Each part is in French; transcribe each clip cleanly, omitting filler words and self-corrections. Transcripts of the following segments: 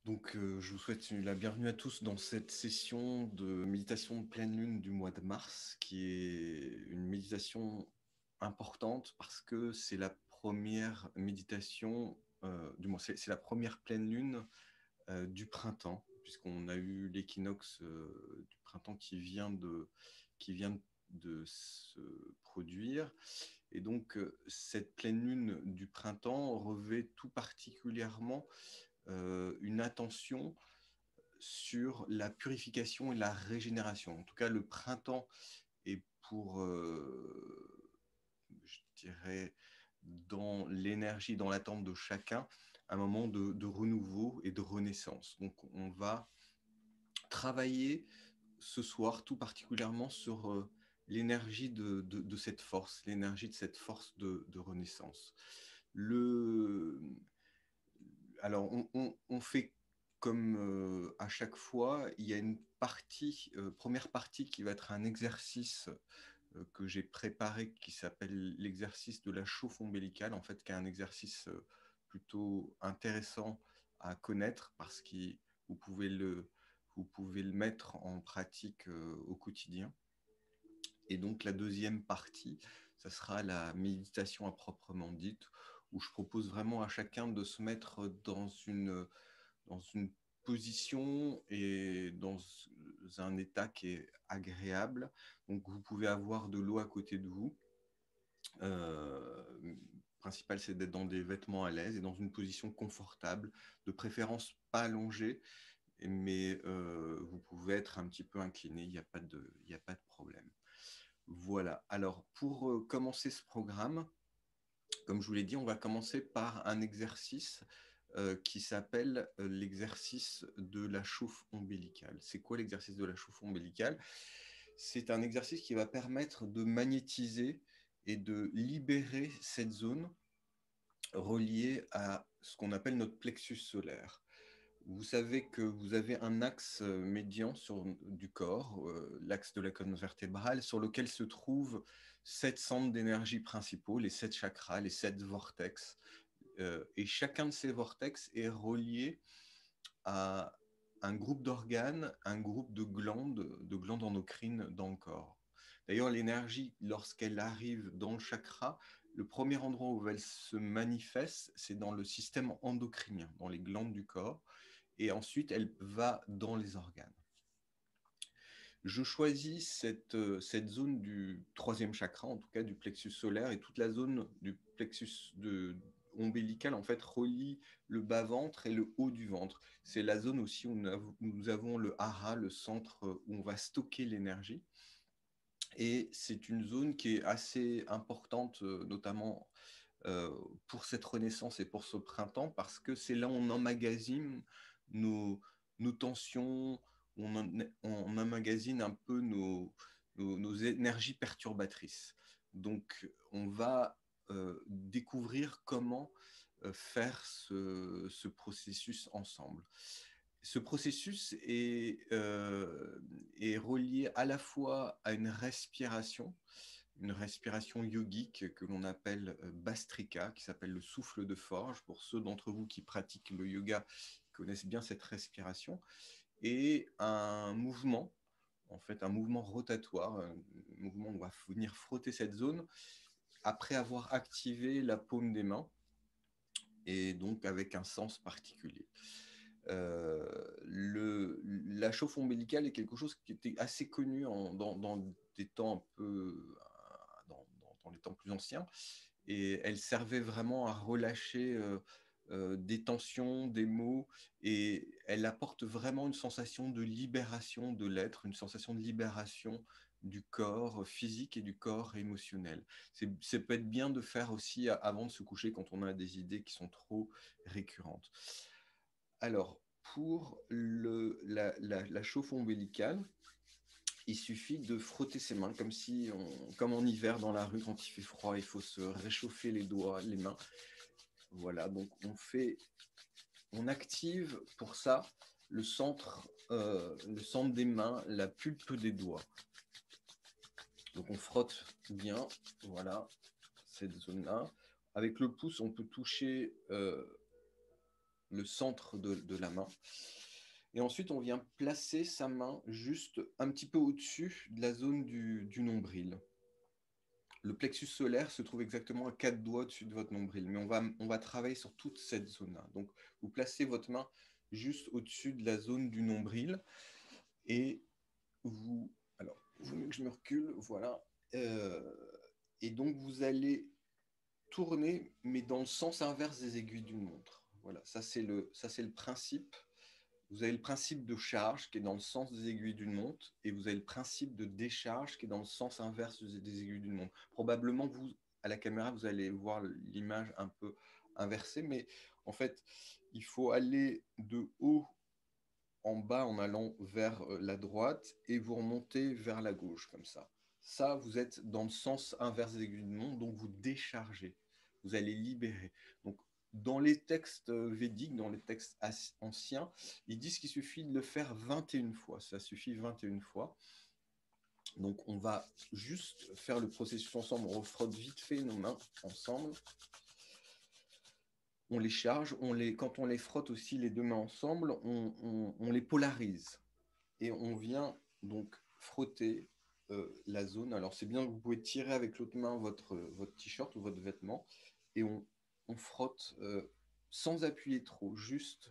Je vous souhaite la bienvenue à tous dans cette session de méditation de pleine lune du mois de mars, qui est une méditation importante parce que c'est la première méditation, du moins c'est la première pleine lune du printemps, puisqu'on a eu l'équinoxe du printemps qui vient de se produire. Et donc, cette pleine lune du printemps revêt tout particulièrement une attention sur la purification et la régénération. En tout cas, le printemps est pour, je dirais, dans l'énergie, dans l'attente de chacun, un moment de renouveau et de renaissance. Donc, on va travailler ce soir tout particulièrement sur l'énergie de cette force, l'énergie de cette force de renaissance. Le, alors, on fait comme à chaque fois, il y a une partie, première partie qui va être un exercice que j'ai préparé qui s'appelle l'exercice de la chauffe ombilicale, en fait, qui est un exercice plutôt intéressant à connaître parce que vous pouvez le, vous pouvez le mettre en pratique au quotidien. Et donc, la deuxième partie, ça sera la méditation à proprement dite, où je propose vraiment à chacun de se mettre dans une position et dans un état qui est agréable. Donc, vous pouvez avoir de l'eau à côté de vous. Le principal, c'est d'être dans des vêtements à l'aise et dans une position confortable, de préférence pas allongée, mais vous pouvez être un petit peu incliné, il n'y a pas de problème. Voilà. Alors, pour commencer ce programme, comme je vous l'ai dit, on va commencer par un exercice qui s'appelle l'exercice de la chauffe ombilicale. C'est quoi l'exercice de la chauffe ombilicale? C'est un exercice qui va permettre de magnétiser et de libérer cette zone reliée à ce qu'on appelle notre plexus solaire. Vous savez que vous avez un axe médian du corps, l'axe de la colonne vertébrale, sur lequel se trouvent 7 centres d'énergie principaux, les 7 chakras, les 7 vortex. Et chacun de ces vortex est relié à un groupe d'organes, un groupe de glandes endocrines dans le corps. D'ailleurs, l'énergie, lorsqu'elle arrive dans le chakra, le premier endroit où elle se manifeste, c'est dans le système endocrinien, dans les glandes du corps, et ensuite elle va dans les organes. Je choisis cette zone du troisième chakra, en tout cas du plexus solaire, et toute la zone du plexus ombilical en fait relie le bas-ventre et le haut du ventre. C'est la zone aussi où nous avons le hara, le centre où on va stocker l'énergie. Et c'est une zone qui est assez importante, notamment pour cette renaissance et pour ce printemps, parce que c'est là où on emmagasine nos tensions, on emmagasine un peu nos énergies perturbatrices. Donc, on va découvrir comment faire ce processus ensemble. Ce processus est relié à la fois à une respiration yogique que l'on appelle Bastrika, qui s'appelle le souffle de forge. Pour ceux d'entre vous qui pratiquent le yoga, connaissent bien cette respiration, et un mouvement, en fait un mouvement rotatoire, un mouvement où on va venir frotter cette zone après avoir activé la paume des mains, et donc avec un sens particulier. La chauffe ombilicale est quelque chose qui était assez connu dans des temps un peu dans les temps plus anciens, et elle servait vraiment à relâcher des tensions, des maux, et elle apporte vraiment une sensation de libération de l'être, une sensation de libération du corps physique et du corps émotionnel. Ça peut être bien de faire aussi avant de se coucher quand on a des idées qui sont trop récurrentes. Alors, pour la chauffe ombilicale, il suffit de frotter ses mains comme en hiver dans la rue quand il fait froid, il faut se réchauffer les doigts, les mains. Voilà, donc on active pour ça le centre des mains, la pulpe des doigts. Donc on frotte bien, voilà, cette zone-là. Avec le pouce, on peut toucher le centre de la main. Et ensuite, on vient placer sa main juste un petit peu au-dessus de la zone du nombril. Le plexus solaire se trouve exactement à 4 doigts au-dessus de votre nombril, mais on va travailler sur toute cette zone-là. Donc, vous placez votre main juste au-dessus de la zone du nombril et vous... Alors, il vaut mieux que je me recule, voilà. Et donc, vous allez tourner, mais dans le sens inverse des aiguilles d'une montre. Voilà, ça c'est le principe. Vous avez le principe de charge qui est dans le sens des aiguilles d'une montre et vous avez le principe de décharge qui est dans le sens inverse des aiguilles d'une montre. Probablement, vous, à la caméra, vous allez voir l'image un peu inversée, mais en fait, il faut aller de haut en bas en allant vers la droite et vous remontez vers la gauche, comme ça. Ça, vous êtes dans le sens inverse des aiguilles d'une montre, donc vous déchargez, vous allez libérer. Donc, dans les textes védiques, dans les textes anciens, ils disent qu'il suffit de le faire 21 fois. Ça suffit 21 fois. Donc, on va juste faire le processus ensemble. On refrotte vite fait nos mains ensemble. On les charge. Quand on les frotte aussi les deux mains ensemble, on les polarise. Et on vient donc frotter la zone. Alors, c'est bien que vous pouvez tirer avec l'autre main votre t-shirt ou votre vêtement. Et on frotte sans appuyer trop, juste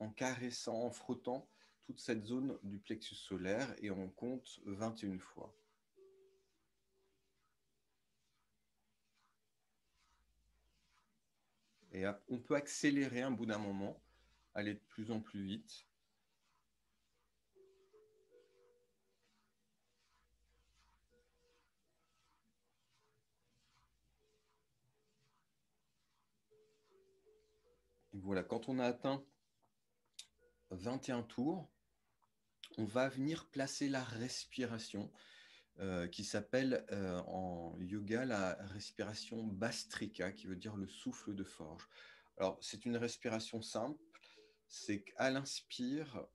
en caressant, en frottant toute cette zone du plexus solaire et on compte 21 fois. Et on peut accélérer un bout d'un moment, aller de plus en plus vite. Et voilà, quand on a atteint 21 tours, on va venir placer la respiration qui s'appelle en yoga la respiration Bastrika, qui veut dire le souffle de forge. Alors, c'est une respiration simple, c'est qu'à l'inspire,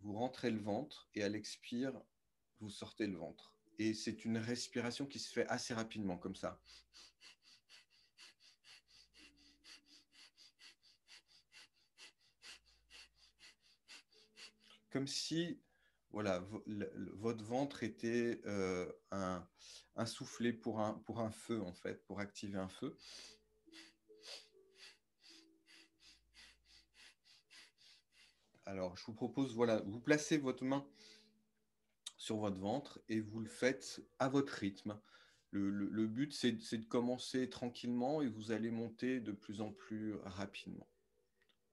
vous rentrez le ventre et à l'expire, vous sortez le ventre. Et c'est une respiration qui se fait assez rapidement, comme ça. Comme si voilà, votre ventre était un soufflet pour un feu, en fait, pour activer un feu. Alors, je vous propose, voilà, vous placez votre main sur votre ventre et vous le faites à votre rythme. Le but, c'est de commencer tranquillement et vous allez monter de plus en plus rapidement.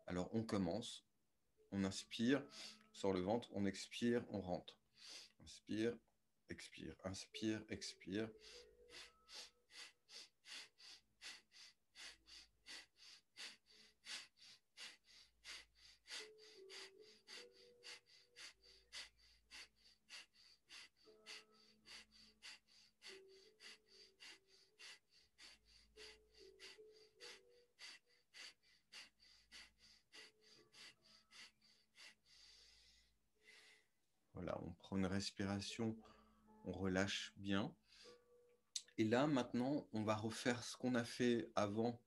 Alors, on commence, on inspire, on sort le ventre, on expire, on rentre. Inspire, expire, inspire, expire. Voilà, on prend une respiration, on relâche bien. Et là, maintenant, on va refaire ce qu'on a fait avant,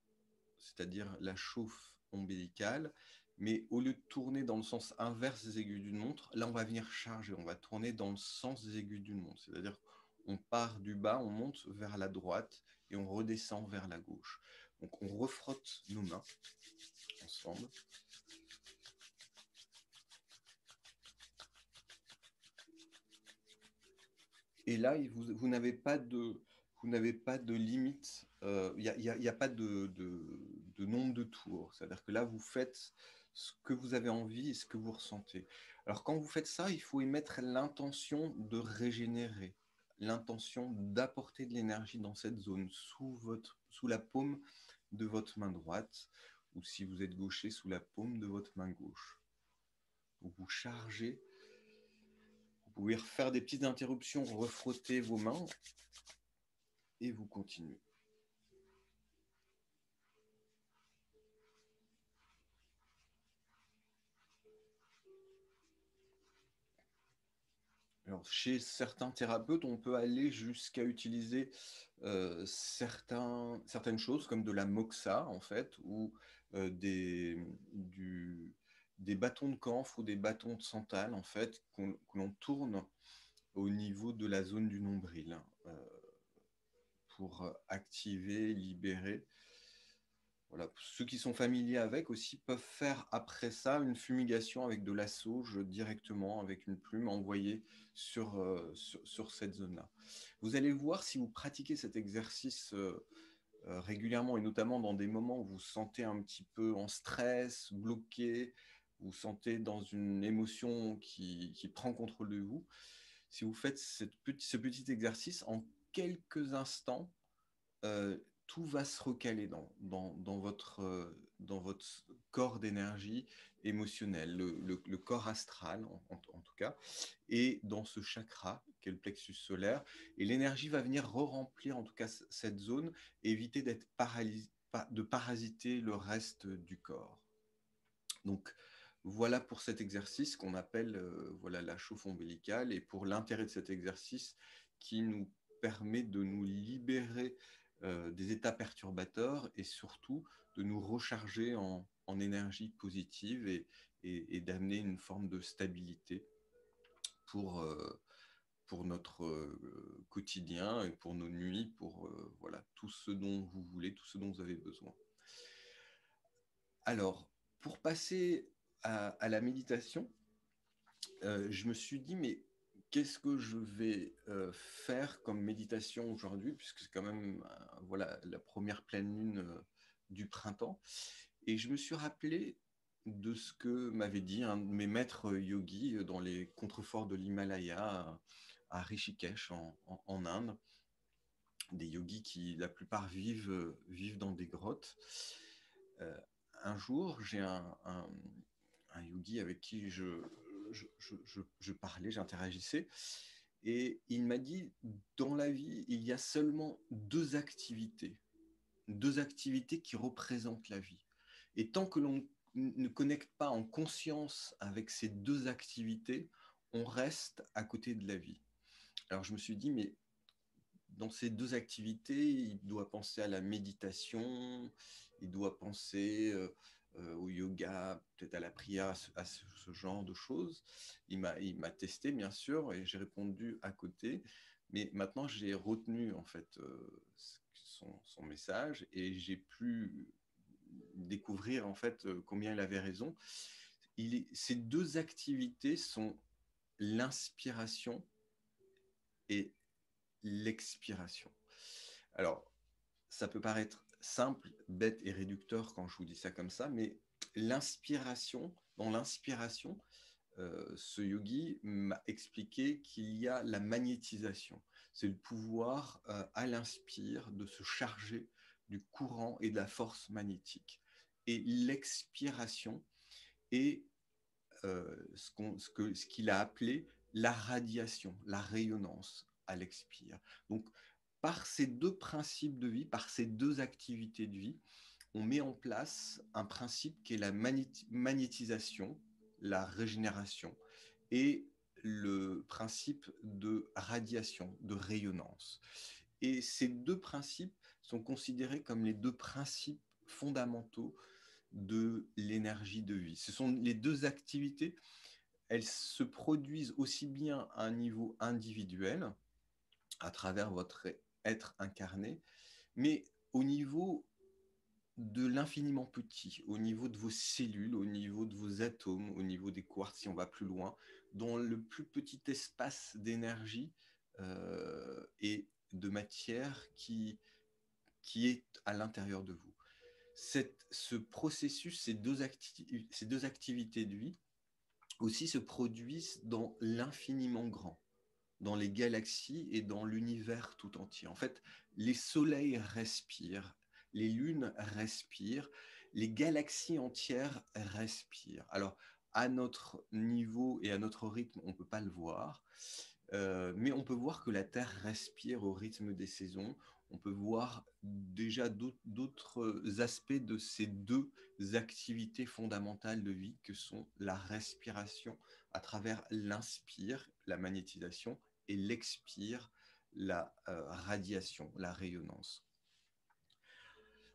c'est-à-dire la chauffe ombilicale, mais au lieu de tourner dans le sens inverse des aiguilles d'une montre, là, on va venir charger, on va tourner dans le sens des aiguilles d'une montre. C'est-à-dire on part du bas, on monte vers la droite et on redescend vers la gauche. Donc, on refrotte nos mains ensemble. Et là, vous n'avez pas de limite, il n'y a pas de nombre de tours. C'est-à-dire que là, vous faites ce que vous avez envie et ce que vous ressentez. Alors, quand vous faites ça, il faut émettre l'intention de régénérer, l'intention d'apporter de l'énergie dans cette zone, sous la paume de votre main droite, ou si vous êtes gaucher, sous la paume de votre main gauche. Donc, vous chargez. Vous pouvez refaire des petites interruptions, refrotter vos mains et vous continuez. Alors, chez certains thérapeutes, on peut aller jusqu'à utiliser certaines choses comme de la moxa, en fait, ou euh, des, du- des bâtons de camphre ou des bâtons de santal, en fait, que l'on tourne au niveau de la zone du nombril, hein, pour activer, libérer. Voilà. Ceux qui sont familiers avec aussi peuvent faire après ça une fumigation avec de la sauge directement, avec une plume envoyée sur cette zone-là. Vous allez voir si vous pratiquez cet exercice régulièrement et notamment dans des moments où vous vous sentez un petit peu en stress, bloqué, vous vous sentez dans une émotion qui prend contrôle de vous. Si vous faites ce petit exercice, en quelques instants, tout va se recaler dans votre corps d'énergie émotionnelle, le corps astral en tout cas, et dans ce chakra qui est le plexus solaire. Et l'énergie va venir re-remplir en tout cas cette zone et éviter de parasiter le reste du corps. Donc voilà pour cet exercice qu'on appelle voilà, la chauffe ombilicale, et pour l'intérêt de cet exercice qui nous permet de nous libérer des états perturbateurs et surtout de nous recharger en énergie positive et d'amener une forme de stabilité pour, pour notre quotidien et pour nos nuits, pour voilà, tout ce dont vous voulez, tout ce dont vous avez besoin. Alors, pour passer à la méditation, je me suis dit, mais qu'est-ce que je vais faire comme méditation aujourd'hui, puisque c'est quand même voilà, la première pleine lune du printemps. Et je me suis rappelé de ce que m'avait dit un de mes maîtres yogis dans les contreforts de l'Himalaya, à Rishikesh, en Inde. Des yogis qui, la plupart, vivent dans des grottes. Euh, un jour, j'ai un yogi avec qui je parlais, j'interagissais, et il m'a dit, dans la vie, il y a seulement deux activités qui représentent la vie. Et tant que l'on ne connecte pas en conscience avec ces deux activités, on reste à côté de la vie. Alors je me suis dit, mais dans ces deux activités, il doit penser à la méditation, il doit penser au yoga, peut-être à la prière, à ce genre de choses. Il m'a testé, bien sûr, et j'ai répondu à côté. Mais maintenant, j'ai retenu en fait son message et j'ai pu découvrir en fait combien il avait raison. Ces deux activités sont l'inspiration et l'expiration. Alors, ça peut paraître simple, bête et réducteur quand je vous dis ça comme ça, mais dans l'inspiration, ce yogi m'a expliqué qu'il y a la magnétisation. C'est le pouvoir à l'inspire de se charger du courant et de la force magnétique. Et l'expiration est ce qu'il a appelé la radiation, la rayonnance à l'expire. Donc, par ces deux principes de vie, par ces deux activités de vie, on met en place un principe qui est la magnétisation, la régénération, et le principe de radiation, de rayonnance. Et ces deux principes sont considérés comme les deux principes fondamentaux de l'énergie de vie. Ce sont les deux activités, elles se produisent aussi bien à un niveau individuel, à travers votre être incarné, mais au niveau de l'infiniment petit, au niveau de vos cellules, au niveau de vos atomes, au niveau des quarks, si on va plus loin, dans le plus petit espace d'énergie et de matière qui est à l'intérieur de vous. Ce processus, ces deux activités de vie aussi se produisent dans l'infiniment grand, dans les galaxies et dans l'univers tout entier. En fait, les soleils respirent, les lunes respirent, les galaxies entières respirent. Alors, à notre niveau et à notre rythme, on ne peut pas le voir, mais on peut voir que la Terre respire au rythme des saisons. on peut voir déjà d'autres aspects de ces deux activités fondamentales de vie que sont la respiration à travers l'inspire, la magnétisation, et l'expire, la radiation, la rayonnance.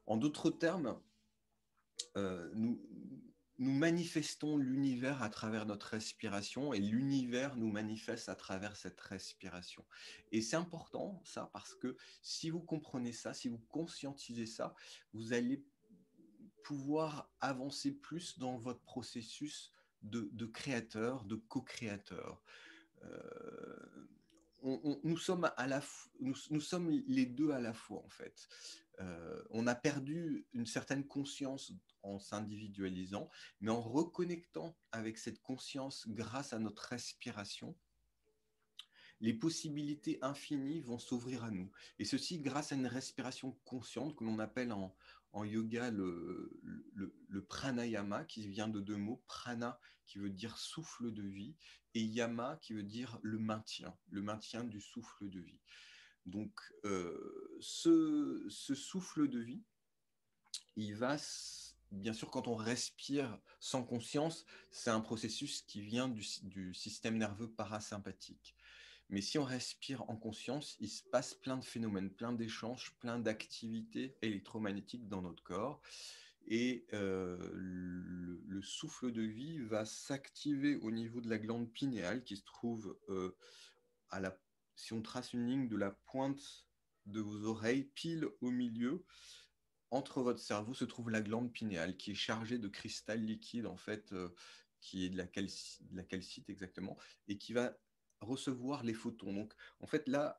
En d'autres termes, nous manifestons l'univers à travers notre respiration et l'univers nous manifeste à travers cette respiration. Et c'est important ça parce que si vous comprenez ça, si vous conscientisez ça, vous allez pouvoir avancer plus dans votre processus de créateur, de co-créateur. Euh, nous sommes nous sommes les deux à la fois en fait. On a perdu une certaine conscience en s'individualisant, mais en reconnectant avec cette conscience grâce à notre respiration, les possibilités infinies vont s'ouvrir à nous. Et ceci grâce à une respiration consciente que l'on appelle en yoga le pranayama, qui vient de deux mots, prana qui veut dire souffle de vie, et yama qui veut dire le maintien du souffle de vie. Donc ce souffle de vie, il va, bien sûr, quand on respire sans conscience, c'est un processus qui vient du système nerveux parasympathique. Mais si on respire en conscience, il se passe plein de phénomènes, plein d'échanges, plein d'activités électromagnétiques dans notre corps. Et le souffle de vie va s'activer au niveau de la glande pinéale qui se trouve si on trace une ligne de la pointe de vos oreilles, pile au milieu, entre votre cerveau se trouve la glande pinéale qui est chargée de cristal liquide en fait, qui est de la calcite exactement, et qui va recevoir les photons. Donc en fait là,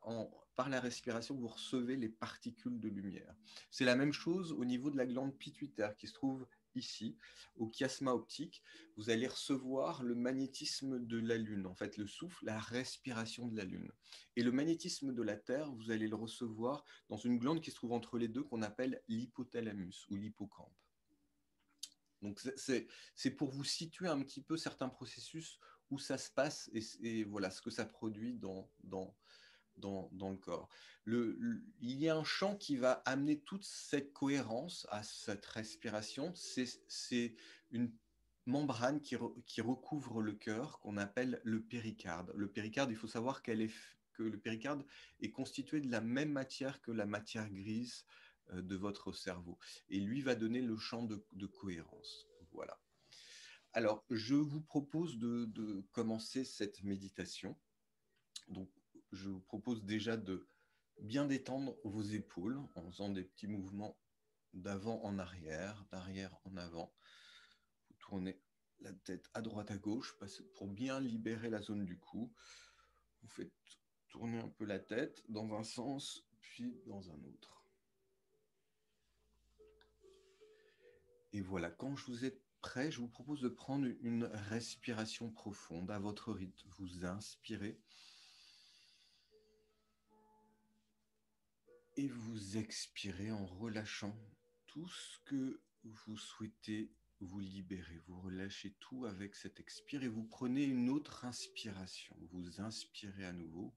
par la respiration, vous recevez les particules de lumière. C'est la même chose au niveau de la glande pituitaire qui se trouve ici, au chiasma optique. Vous allez recevoir le magnétisme de la Lune, en fait le souffle, la respiration de la Lune. Et le magnétisme de la Terre, vous allez le recevoir dans une glande qui se trouve entre les deux qu'on appelle l'hypothalamus ou l'hippocampe. Donc c'est pour vous situer un petit peu certains processus où ça se passe et voilà ce que ça produit dans le corps. Il y a un champ qui va amener toute cette cohérence à cette respiration. C'est une membrane qui recouvre le cœur qu'on appelle le péricarde. Le péricarde, il faut savoir que le péricarde est constitué de la même matière que la matière grise de votre cerveau. Et lui va donner le champ de cohérence. Voilà. Alors, je vous propose de commencer cette méditation. Donc, je vous propose déjà de bien détendre vos épaules en faisant des petits mouvements d'avant en arrière, d'arrière en avant. Vous tournez la tête à droite à gauche pour bien libérer la zone du cou. Vous faites tourner un peu la tête dans un sens, puis dans un autre. Et voilà, quand vous êtes prêt, je vous propose de prendre une respiration profonde à votre rythme. Vous inspirez et vous expirez en relâchant tout ce que vous souhaitez vous libérer. Vous relâchez tout avec cette expire et vous prenez une autre inspiration. Vous inspirez à nouveau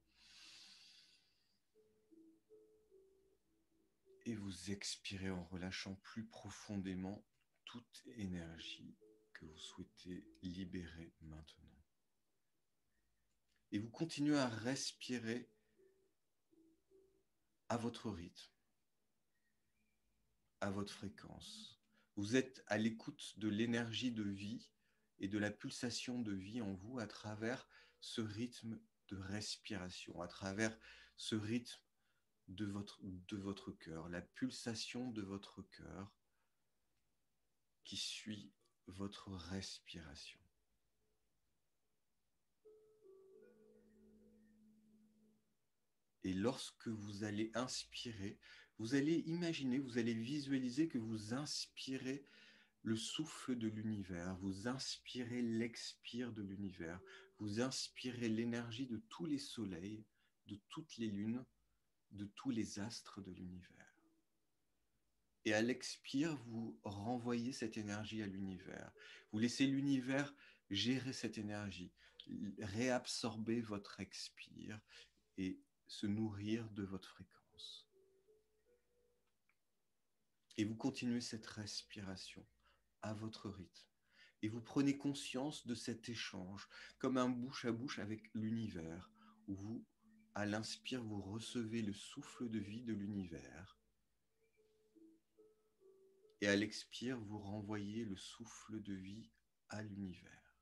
et vous expirez en relâchant plus profondément toute énergie que vous souhaitez libérer maintenant. Et vous continuez à respirer à votre rythme, à votre fréquence. Vous êtes à l'écoute de l'énergie de vie et de la pulsation de vie en vous à travers ce rythme de respiration, à travers ce rythme de votre cœur, la pulsation de votre cœur qui suit votre respiration. Et lorsque vous allez inspirer, vous allez imaginer, vous allez visualiser que vous inspirez le souffle de l'univers, vous inspirez l'expire de l'univers, vous inspirez l'énergie de tous les soleils, de toutes les lunes, de tous les astres de l'univers. Et à l'expire, vous renvoyez cette énergie à l'univers. Vous laissez l'univers gérer cette énergie, réabsorber votre expire et se nourrir de votre fréquence. Et vous continuez cette respiration à votre rythme. Et vous prenez conscience de cet échange, comme un bouche à bouche avec l'univers, où vous, à l'inspire, vous recevez le souffle de vie de l'univers. Et à l'expire, vous renvoyez le souffle de vie à l'univers.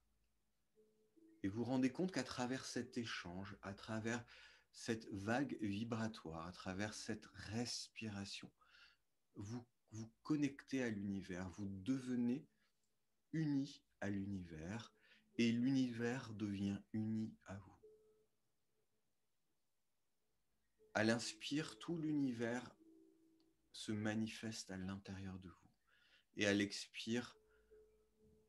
Et vous vous rendez compte qu'à travers cet échange, à travers cette vague vibratoire, à travers cette respiration, vous vous connectez à l'univers, vous devenez uni à l'univers et l'univers devient uni à vous. À l'inspire, tout l'univers se manifeste à l'intérieur de vous. Et à l'expire,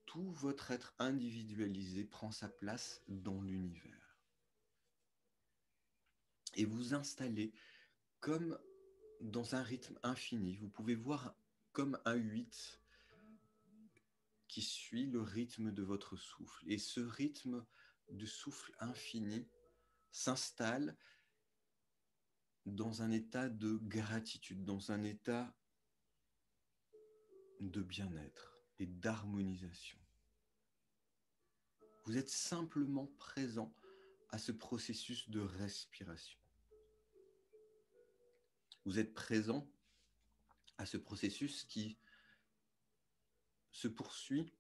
tout votre être individualisé prend sa place dans l'univers. Et vous installez comme dans un rythme infini. Vous pouvez voir comme un 8 qui suit le rythme de votre souffle. Et ce rythme de souffle infini s'installe dans un état de gratitude, dans un état de bien-être et d'harmonisation. Vous êtes simplement présent à ce processus de respiration. Vous êtes présent à ce processus qui se poursuit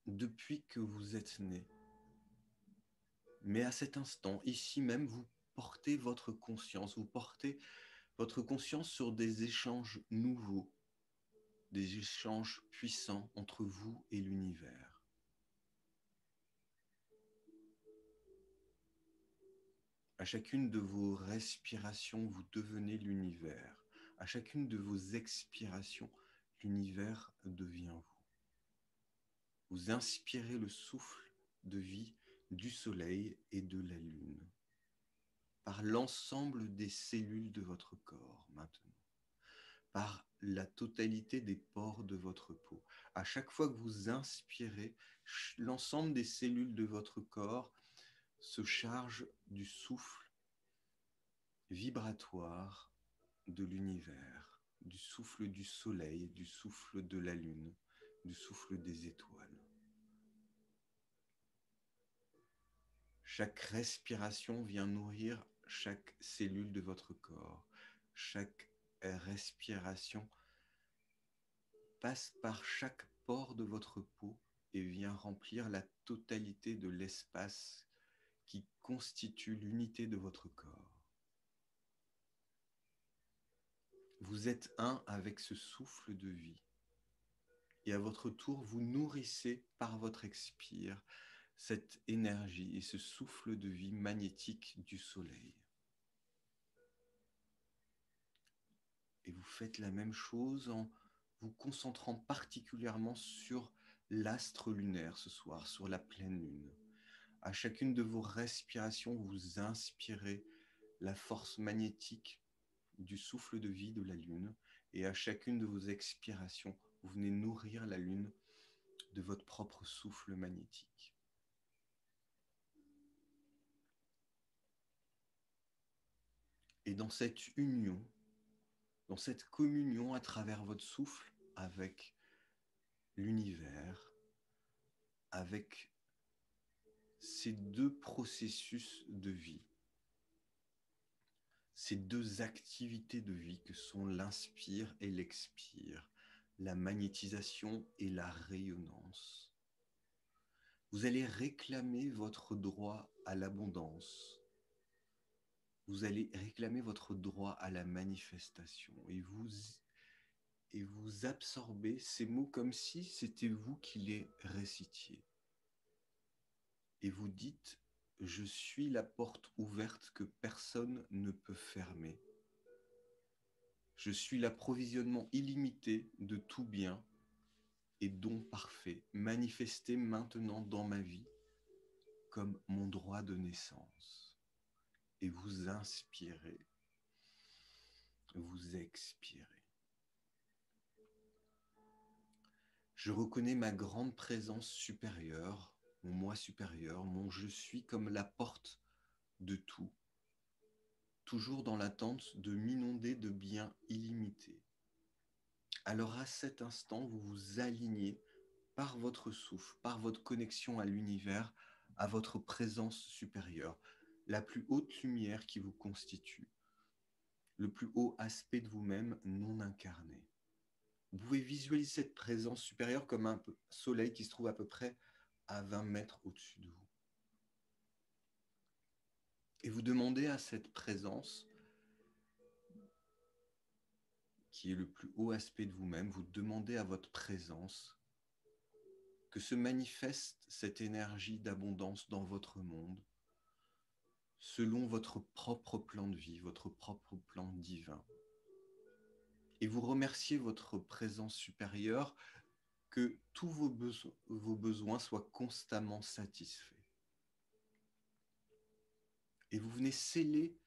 depuis que vous êtes né. Mais à cet instant, ici même, vous portez votre conscience sur des échanges nouveaux, des échanges puissants entre vous et l'univers. À chacune de vos respirations, vous devenez l'univers. À chacune de vos expirations, l'univers devient vous. Vous inspirez le souffle de vie du soleil et de la lune par l'ensemble des cellules de votre corps maintenant, par la totalité des pores de votre peau. À chaque fois que vous inspirez, l'ensemble des cellules de votre corps se chargent du souffle vibratoire de l'univers, du souffle du soleil, du souffle de la lune, du souffle des étoiles. Chaque respiration vient nourrir chaque cellule de votre corps. Chaque respiration passe par chaque pore de votre peau et vient remplir la totalité de l'espace qui constitue l'unité de votre corps. Vous êtes un avec ce souffle de vie. Et à votre tour, vous nourrissez par votre expire cette énergie et ce souffle de vie magnétique du soleil. Et vous faites la même chose en vous concentrant particulièrement sur l'astre lunaire ce soir, sur la pleine lune. À chacune de vos respirations, vous inspirez la force magnétique du souffle de vie de la lune, et à chacune de vos expirations, vous venez nourrir la lune de votre propre souffle magnétique. Et dans cette union, dans cette communion à travers votre souffle avec l'univers, avec ces deux processus de vie, ces deux activités de vie que sont l'inspire et l'expire, la magnétisation et la rayonnance. Vous allez réclamer votre droit à l'abondance. Vous allez réclamer votre droit à la manifestation et vous absorbez ces mots comme si c'était vous qui les récitiez. Et vous dites: je suis la porte ouverte que personne ne peut fermer. Je suis l'approvisionnement illimité de tout bien et don parfait, manifesté maintenant dans ma vie comme mon droit de naissance. Et vous inspirez, vous expirez. Je reconnais ma grande présence supérieure, mon moi supérieur, mon je suis comme la porte de tout, toujours dans l'attente de m'inonder de biens illimités. alors à cet instant, vous vous alignez par votre souffle, par votre connexion à l'univers, à votre présence supérieure, la plus haute lumière qui vous constitue, le plus haut aspect de vous-même non incarné. Vous pouvez visualiser cette présence supérieure comme un soleil qui se trouve à peu près à 20 mètres au-dessus de vous. Et vous demandez à cette présence, qui est le plus haut aspect de vous-même, vous demandez à votre présence que se manifeste cette énergie d'abondance dans votre monde, selon votre propre plan de vie, votre propre plan divin. Et vous remerciez votre présence supérieure que tous vos besoins soient constamment satisfaits. Et vous venez sceller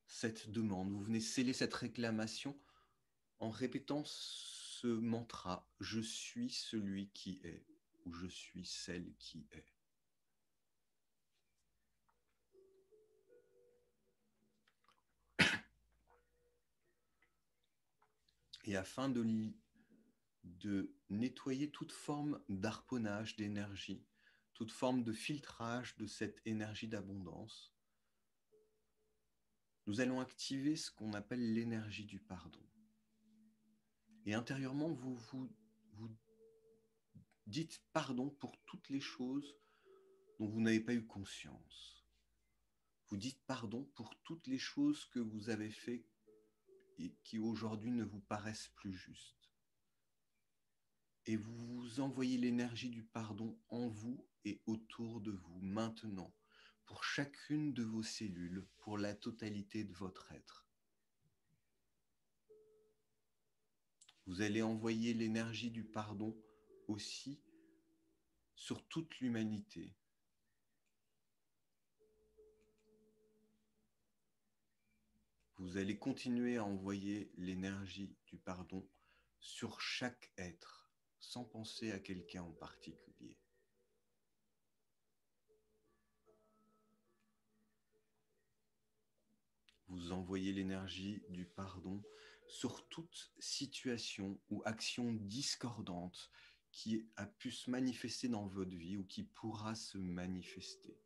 cette demande, vous venez sceller cette réclamation en répétant ce mantra « Je suis celui qui est » ou « Je suis celle qui est ». Et afin de nettoyer toute forme d'harponnage d'énergie, toute forme de filtrage de cette énergie d'abondance, nous allons activer ce qu'on appelle l'énergie du pardon. Et intérieurement, vous dites pardon pour toutes les choses dont vous n'avez pas eu conscience. Vous dites pardon pour toutes les choses que vous avez faites et qui aujourd'hui ne vous paraissent plus justes. Et vous envoyez l'énergie du pardon en vous et autour de vous maintenant, pour chacune de vos cellules, pour la totalité de votre être. Vous allez envoyer l'énergie du pardon aussi sur toute l'humanité. Vous allez continuer à envoyer l'énergie du pardon sur chaque être, sans penser à quelqu'un en particulier. Vous envoyez l'énergie du pardon sur toute situation ou action discordante qui a pu se manifester dans votre vie ou qui pourra se manifester.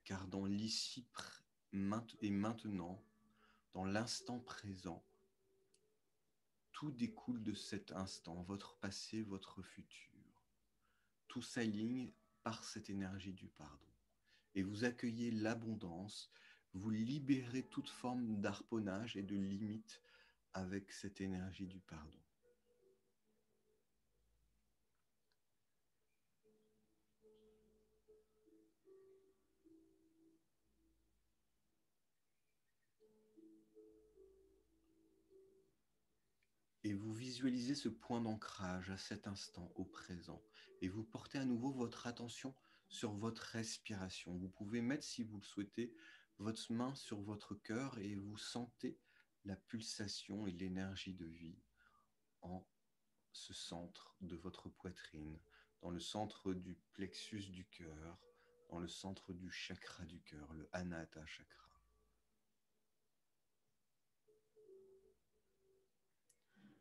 Car dans l'ici et maintenant, dans l'instant présent, tout découle de cet instant, votre passé, votre futur. Tout s'aligne par cette énergie du pardon. Et vous accueillez l'abondance, vous libérez toute forme d'harponnage et de limite avec cette énergie du pardon. Et vous visualisez ce point d'ancrage à cet instant, au présent. Et vous portez à nouveau votre attention sur votre respiration. Vous pouvez mettre, si vous le souhaitez, votre main sur votre cœur et vous sentez la pulsation et l'énergie de vie en ce centre de votre poitrine, dans le centre du plexus du cœur, dans le centre du chakra du cœur, le Anahata chakra.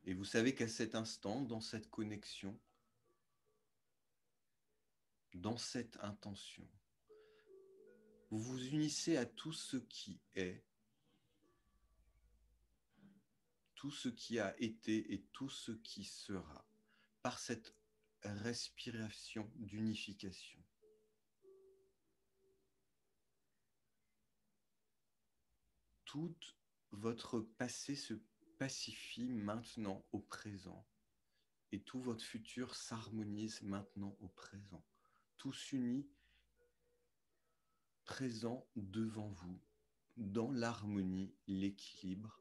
Et vous savez qu'à cet instant, dans cette connexion, dans cette intention, vous vous unissez à tout ce qui est, tout ce qui a été et tout ce qui sera, par cette respiration d'unification. Tout votre passé se pacifie maintenant au présent et tout votre futur s'harmonise maintenant au présent. Tout s'unit présent devant vous, dans l'harmonie, l'équilibre,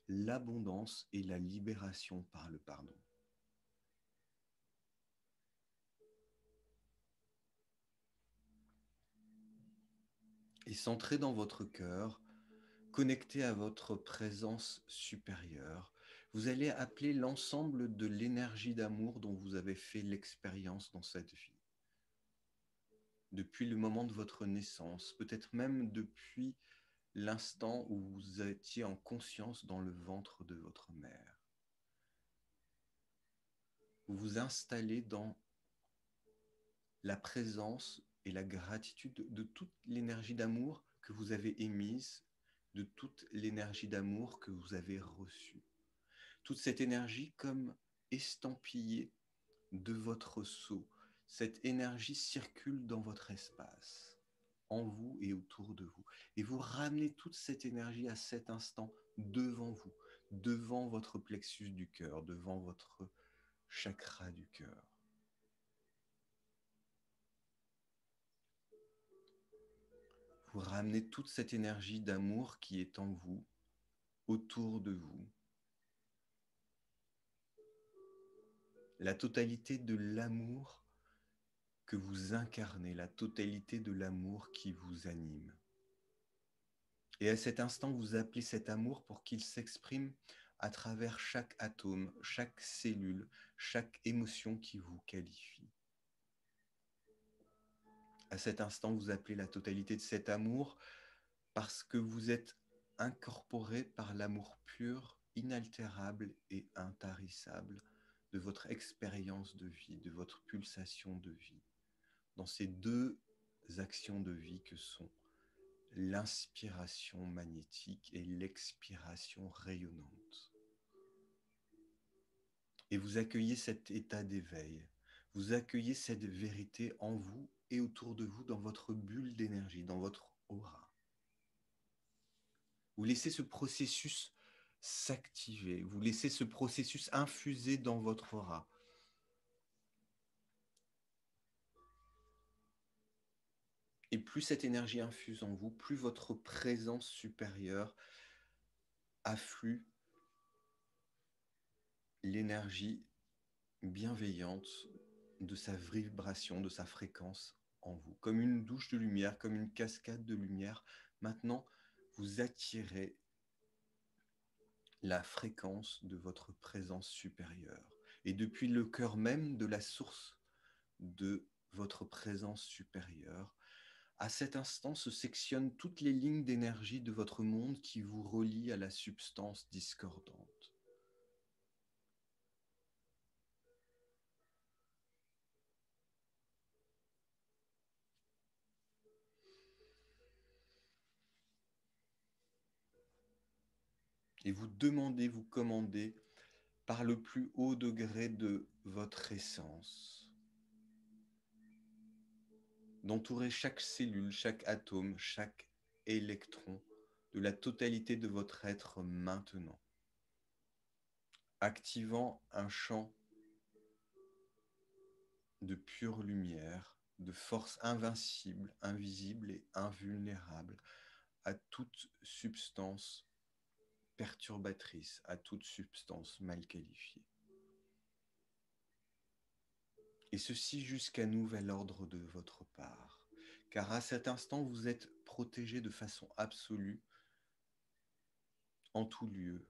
l'abondance et la libération par le pardon. Et centré dans votre cœur, connecté à votre présence supérieure, vous allez appeler l'ensemble de l'énergie d'amour dont vous avez fait l'expérience dans cette vie. Depuis le moment de votre naissance, peut-être même depuis l'instant où vous étiez en conscience dans le ventre de votre mère. vous vous installez dans la présence et la gratitude de toute l'énergie d'amour que vous avez émise, de toute l'énergie d'amour que vous avez reçue. Toute cette énergie comme estampillée de votre sceau. Cette énergie circule dans votre espace, en vous et autour de vous. Et vous ramenez toute cette énergie à cet instant devant vous, devant votre plexus du cœur, devant votre chakra du cœur. Vous ramenez toute cette énergie d'amour qui est en vous, autour de vous. La totalité de l'amour que vous incarnez, la totalité de l'amour qui vous anime. Et à cet instant, vous appelez cet amour pour qu'il s'exprime à travers chaque atome, chaque cellule, chaque émotion qui vous qualifie. À cet instant, vous appelez la totalité de cet amour parce que vous êtes incorporé par l'amour pur, inaltérable et intarissable de votre expérience de vie, de votre pulsation de vie, dans ces deux actions de vie que sont l'inspiration magnétique et l'expiration rayonnante. Et vous accueillez cet état d'éveil, vous accueillez cette vérité en vous et autour de vous dans votre bulle d'énergie, dans votre aura. Vous laissez ce processus s'activer, vous laissez ce processus infuser dans votre aura. Et plus cette énergie infuse en vous, plus votre présence supérieure afflue l'énergie bienveillante de sa vibration, de sa fréquence en vous. Comme une douche de lumière, comme une cascade de lumière, maintenant, vous attirez la fréquence de votre présence supérieure. Et depuis le cœur même de la source de votre présence supérieure, à cet instant se sectionnent toutes les lignes d'énergie de votre monde qui vous relient à la substance discordante. Et vous demandez, vous commandez par le plus haut degré de votre essence, d'entourer chaque cellule, chaque atome, chaque électron de la totalité de votre être maintenant, activant un champ de pure lumière, de force invincible, invisible et invulnérable à toute substance perturbatrice, à toute substance mal qualifiée. Et ceci jusqu'à nouvel ordre de votre part, car à cet instant, vous êtes protégé de façon absolue en tout lieu,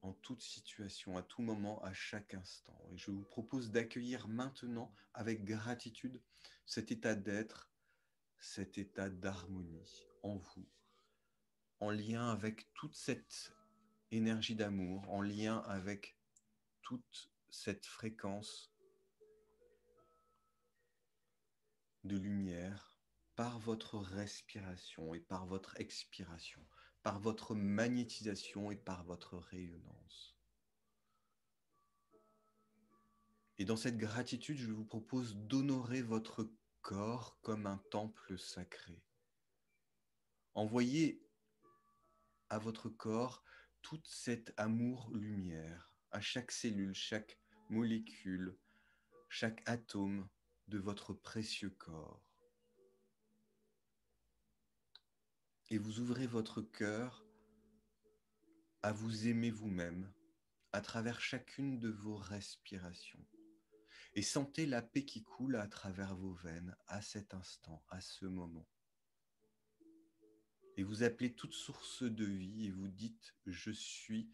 en toute situation, à tout moment, à chaque instant. Et je vous propose d'accueillir maintenant, avec gratitude, cet état d'être, cet état d'harmonie en vous, en lien avec toute cette énergie d'amour, en lien avec toute cette fréquence de lumière par votre respiration et par votre expiration, par votre magnétisation et par votre rayonnance. Et dans cette gratitude, je vous propose d'honorer votre corps comme un temple sacré. Envoyez à votre corps tout cet amour-lumière, à chaque cellule, chaque molécule, chaque atome de votre précieux corps. Et vous ouvrez votre cœur à vous aimer vous-même à travers chacune de vos respirations. Et sentez la paix qui coule à travers vos veines à cet instant, à ce moment. Et vous appelez toute source de vie et vous dites « je suis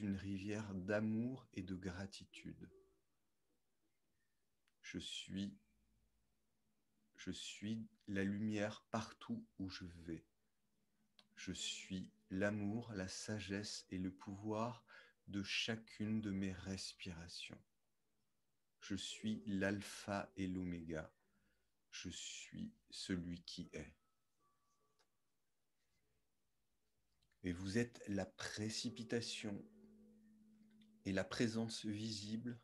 une rivière d'amour et de gratitude. Je suis la lumière partout où je vais. Je suis l'amour, la sagesse et le pouvoir de chacune de mes respirations. Je suis l'alpha et l'oméga. Je suis celui qui est. Et vous êtes la précipitation et la présence visible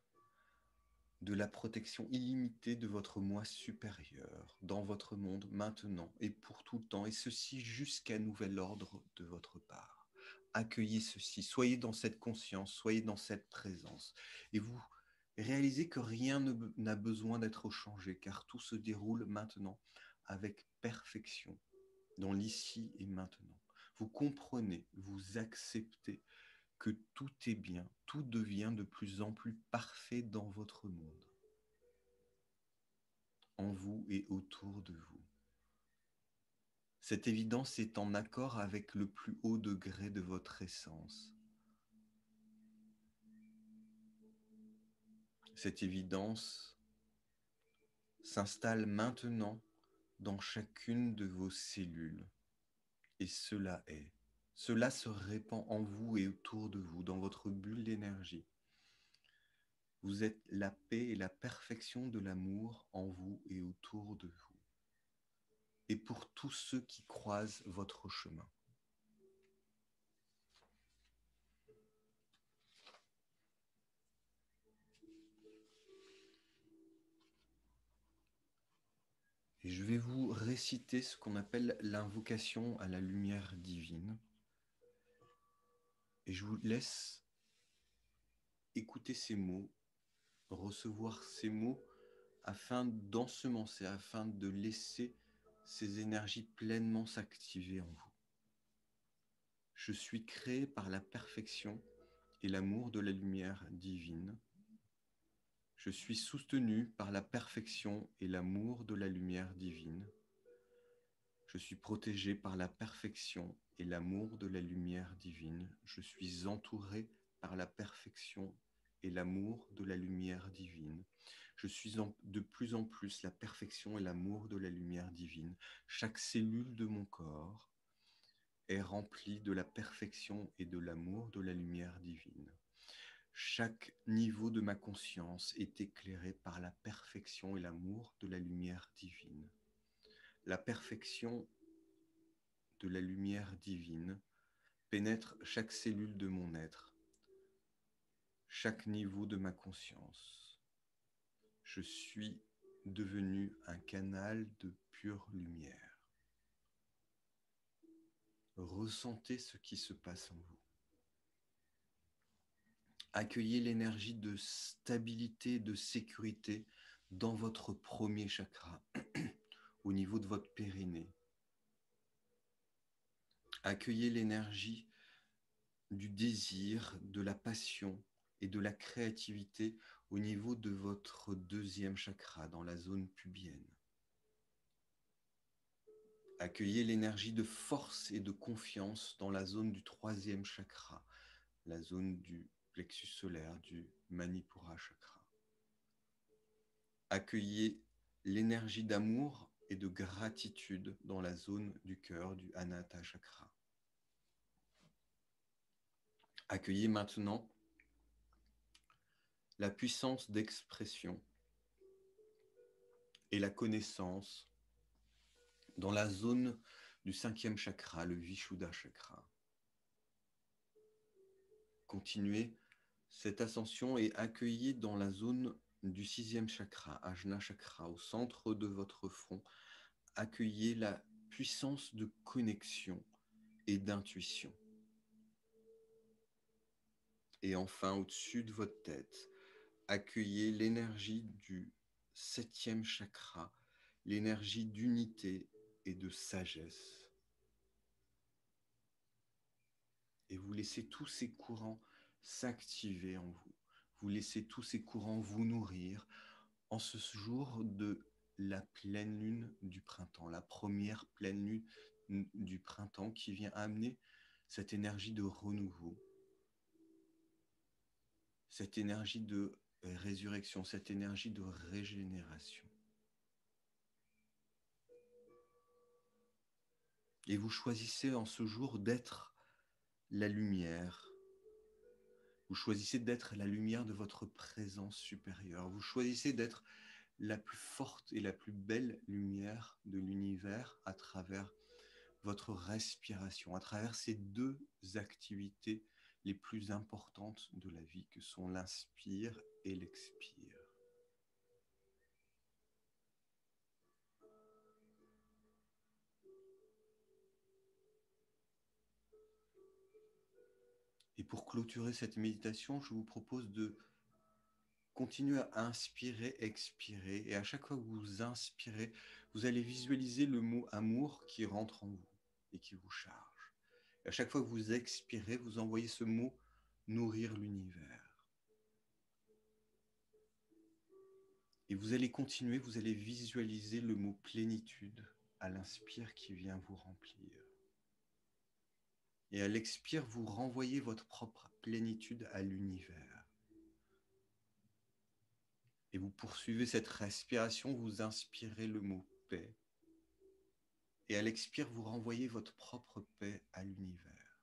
de la protection illimitée de votre moi supérieur dans votre monde maintenant et pour tout le temps, et ceci jusqu'à nouvel ordre de votre part. Accueillez ceci, soyez dans cette conscience, soyez dans cette présence, et vous réalisez que rien n'a besoin d'être changé, car tout se déroule maintenant avec perfection, dans l'ici et maintenant. Vous comprenez, vous acceptez que tout est bien, tout devient de plus en plus parfait dans votre monde, en vous et autour de vous. Cette évidence est en accord avec le plus haut degré de votre essence. Cette évidence s'installe maintenant dans chacune de vos cellules. Et cela est. Cela se répand en vous et autour de vous, dans votre bulle d'énergie. Vous êtes la paix et la perfection de l'amour en vous et autour de vous. Et pour tous ceux qui croisent votre chemin. Et je vais vous réciter ce qu'on appelle l'invocation à la lumière divine. Et je vous laisse écouter ces mots, recevoir ces mots afin d'ensemencer, afin de laisser ces énergies pleinement s'activer en vous. Je suis créé par la perfection et l'amour de la lumière divine. Je suis soutenu par la perfection et l'amour de la lumière divine. Je suis protégé par la perfection et l'amour de la lumière divine. Je suis entouré par la perfection et l'amour de la lumière divine. Je suis de plus en plus la perfection et l'amour de la lumière divine. Chaque cellule de mon corps est remplie de la perfection et de l'amour de la lumière divine. Chaque niveau de ma conscience est éclairé par la perfection et l'amour de la lumière divine. La perfection de la lumière divine pénètre chaque cellule de mon être, chaque niveau de ma conscience. Je suis devenu un canal de pure lumière. Ressentez ce qui se passe en vous. Accueillez l'énergie de stabilité, de sécurité dans votre premier chakra, au niveau de votre périnée. Accueillez l'énergie du désir, de la passion et de la créativité au niveau de votre deuxième chakra, dans la zone pubienne. Accueillez l'énergie de force et de confiance dans la zone du troisième chakra, la zone du plexus solaire, du Manipura chakra. Accueillez l'énergie d'amour et de gratitude dans la zone du cœur, du Anahata chakra. Accueillez maintenant la puissance d'expression et la connaissance dans la zone du cinquième chakra, le Vishuddha chakra. Continuez cette ascension et accueillez dans la zone du sixième chakra, Ajna chakra, au centre de votre front, accueillez la puissance de connexion et d'intuition. Et enfin, au-dessus de votre tête, accueillez l'énergie du septième chakra, l'énergie d'unité et de sagesse. Et vous laissez tous ces courants s'activer en vous. Vous laissez tous ces courants vous nourrir en ce jour de la pleine lune du printemps, la première pleine lune du printemps qui vient amener cette énergie de renouveau, cette énergie de résurrection, cette énergie de régénération. Et vous choisissez en ce jour d'être la lumière, Vous choisissez d'être la lumière de votre présence supérieure. Vous choisissez d'être la plus forte et la plus belle lumière de l'univers à travers votre respiration, à travers ces deux activités les plus importantes de la vie, que sont l'inspire et l'expire. Et pour clôturer cette méditation, je vous propose de continuer à inspirer, expirer. Et à chaque fois que vous inspirez, vous allez visualiser le mot amour qui rentre en vous et qui vous charge. Et à chaque fois que vous expirez, vous envoyez ce mot nourrir l'univers. Et vous allez continuer, vous allez visualiser le mot plénitude à l'inspire qui vient vous remplir. Et à l'expire, vous renvoyez votre propre plénitude à l'univers. Et vous poursuivez cette respiration, vous inspirez le mot paix. Et à l'expire, vous renvoyez votre propre paix à l'univers.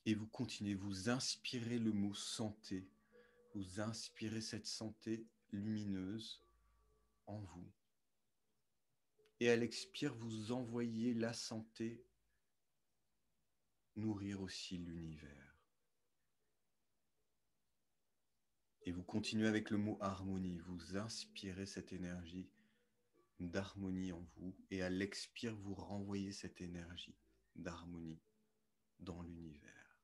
Et vous continuez, vous inspirez le mot santé, vous inspirez cette santé lumineuse en vous. Et à l'expire, vous envoyez la santé nourrir aussi l'univers. Et vous continuez avec le mot harmonie, vous inspirez cette énergie d'harmonie en vous, et à l'expire, vous renvoyez cette énergie d'harmonie dans l'univers.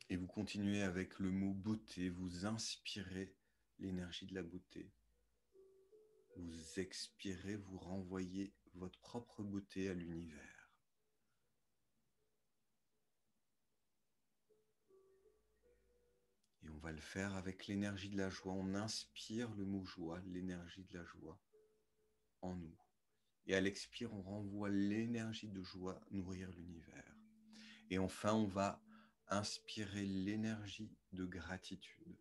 Et vous continuez avec le mot beauté, vous inspirez l'énergie de la beauté. Vous expirez, vous renvoyez votre propre beauté à l'univers. Et on va le faire avec l'énergie de la joie. On inspire le mot joie, l'énergie de la joie en nous. Et à l'expire, on renvoie l'énergie de joie nourrir l'univers. Et enfin, on va inspirer l'énergie de gratitude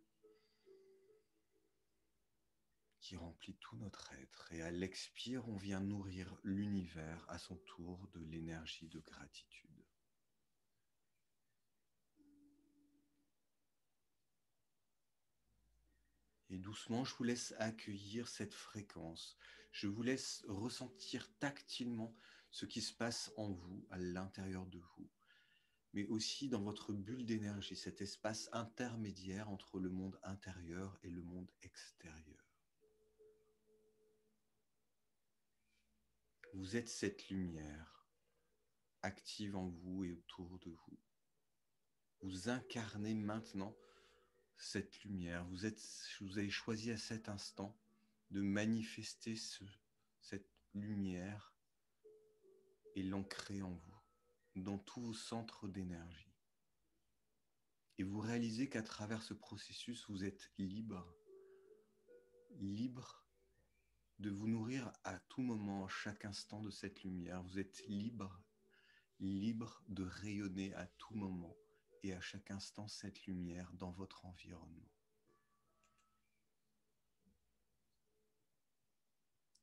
qui remplit tout notre être. Et à l'expire, on vient nourrir l'univers à son tour de l'énergie de gratitude. Et doucement, je vous laisse accueillir cette fréquence. Je vous laisse ressentir tactilement ce qui se passe en vous, à l'intérieur de vous, mais aussi dans votre bulle d'énergie, cet espace intermédiaire entre le monde intérieur et le monde extérieur. Vous êtes cette lumière active en vous et autour de vous. Vous incarnez maintenant cette lumière. Vous avez choisi à cet instant de manifester cette lumière et l'ancrer en vous, dans tous vos centres d'énergie. Et vous réalisez qu'à travers ce processus, vous êtes libre, libre de vous nourrir à tout moment, à chaque instant de cette lumière. Vous êtes libre, libre de rayonner à tout moment et à chaque instant cette lumière dans votre environnement.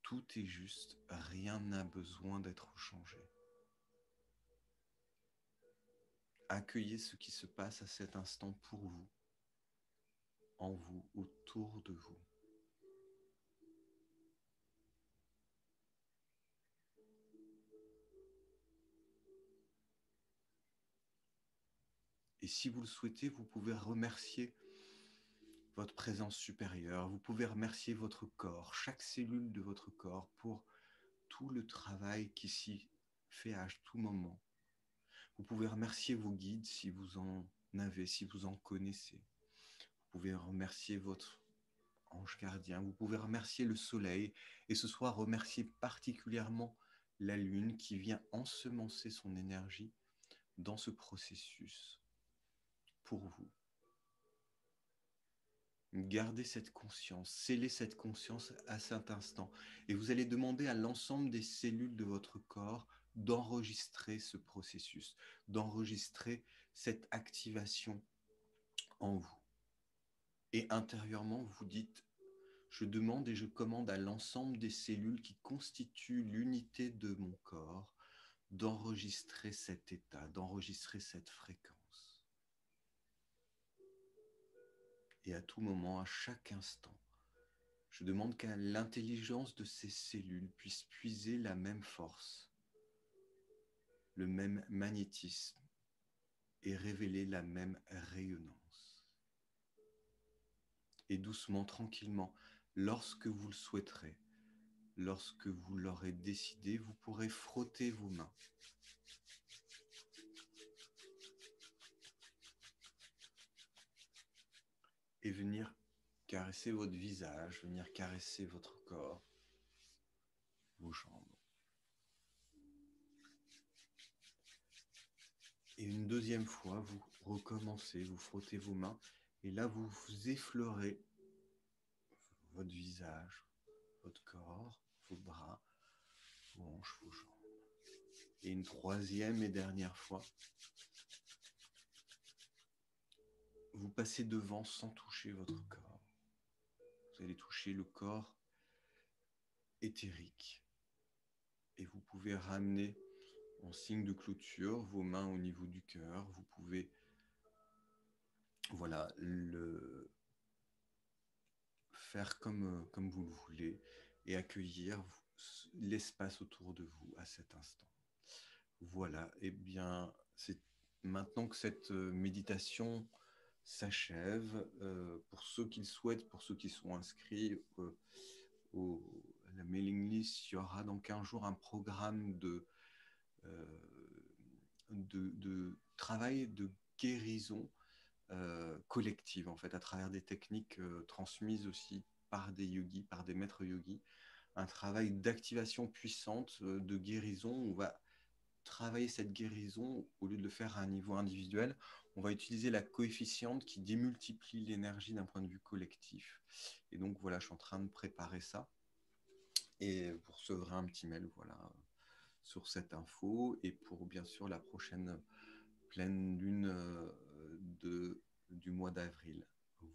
Tout est juste, rien n'a besoin d'être changé. Accueillez ce qui se passe à cet instant pour vous, en vous, autour de vous. Et si vous le souhaitez, vous pouvez remercier votre présence supérieure, vous pouvez remercier votre corps, chaque cellule de votre corps pour tout le travail qui s'y fait à tout moment. Vous pouvez remercier vos guides si vous en avez, si vous en connaissez. Vous pouvez remercier votre ange gardien, vous pouvez remercier le soleil et ce soir remercier particulièrement la lune qui vient ensemencer son énergie dans ce processus pour vous. Gardez cette conscience, scellez cette conscience à cet instant et vous allez demander à l'ensemble des cellules de votre corps d'enregistrer ce processus, d'enregistrer cette activation en vous. Et intérieurement, vous dites Je demande et je commande à l'ensemble des cellules qui constituent l'unité de mon corps d'enregistrer cet état, d'enregistrer cette fréquence. Et à tout moment, à chaque instant, je demande qu'à l'intelligence de ces cellules puisse puiser la même force, le même magnétisme et révéler la même rayonnance. Et doucement, tranquillement, lorsque vous le souhaiterez, lorsque vous l'aurez décidé, vous pourrez frotter vos mains. Et venir caresser votre visage, venir caresser votre corps, vos jambes. Et une deuxième fois, vous recommencez, vous frottez vos mains, et là, vous effleurez votre visage, votre corps, vos bras, vos hanches, vos jambes. Et une troisième et dernière fois, vous passez devant sans toucher votre corps. Vous allez toucher le corps éthérique. Et vous pouvez ramener en signe de clôture vos mains au niveau du cœur. Vous pouvez, voilà, faire comme vous le voulez et accueillir l'espace autour de vous à cet instant. Voilà, et bien, c'est maintenant que cette méditation s'achève. Pour ceux qui le souhaitent, pour ceux qui sont inscrits à la mailing list, il y aura dans 15 jours un programme euh, de travail de guérison collective, en fait, à travers des techniques transmises aussi par des yogis, par des maîtres yogis, un travail d'activation puissante, de guérison. On va travailler cette guérison, au lieu de le faire à un niveau individuel, on va utiliser la coefficiente qui démultiplie l'énergie d'un point de vue collectif. Et donc voilà, je suis en train de préparer ça. Et vous recevrez un petit mail, voilà, sur cette info. Et pour bien sûr la prochaine pleine lune du mois d'avril.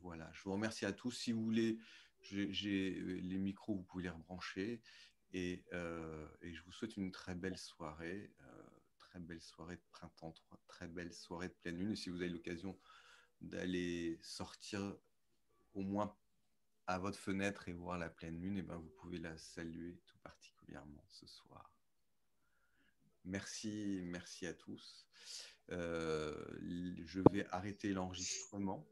Voilà, je vous remercie à tous. Si vous voulez, j'ai les micros, vous pouvez les rebrancher. Et je vous souhaite une très belle soirée, très belle soirée de printemps, très belle soirée de pleine lune. Et si vous avez l'occasion d'aller sortir au moins à votre fenêtre et voir la pleine lune, et ben vous pouvez la saluer tout particulièrement ce soir. Merci, merci à tous. Je vais arrêter l'enregistrement.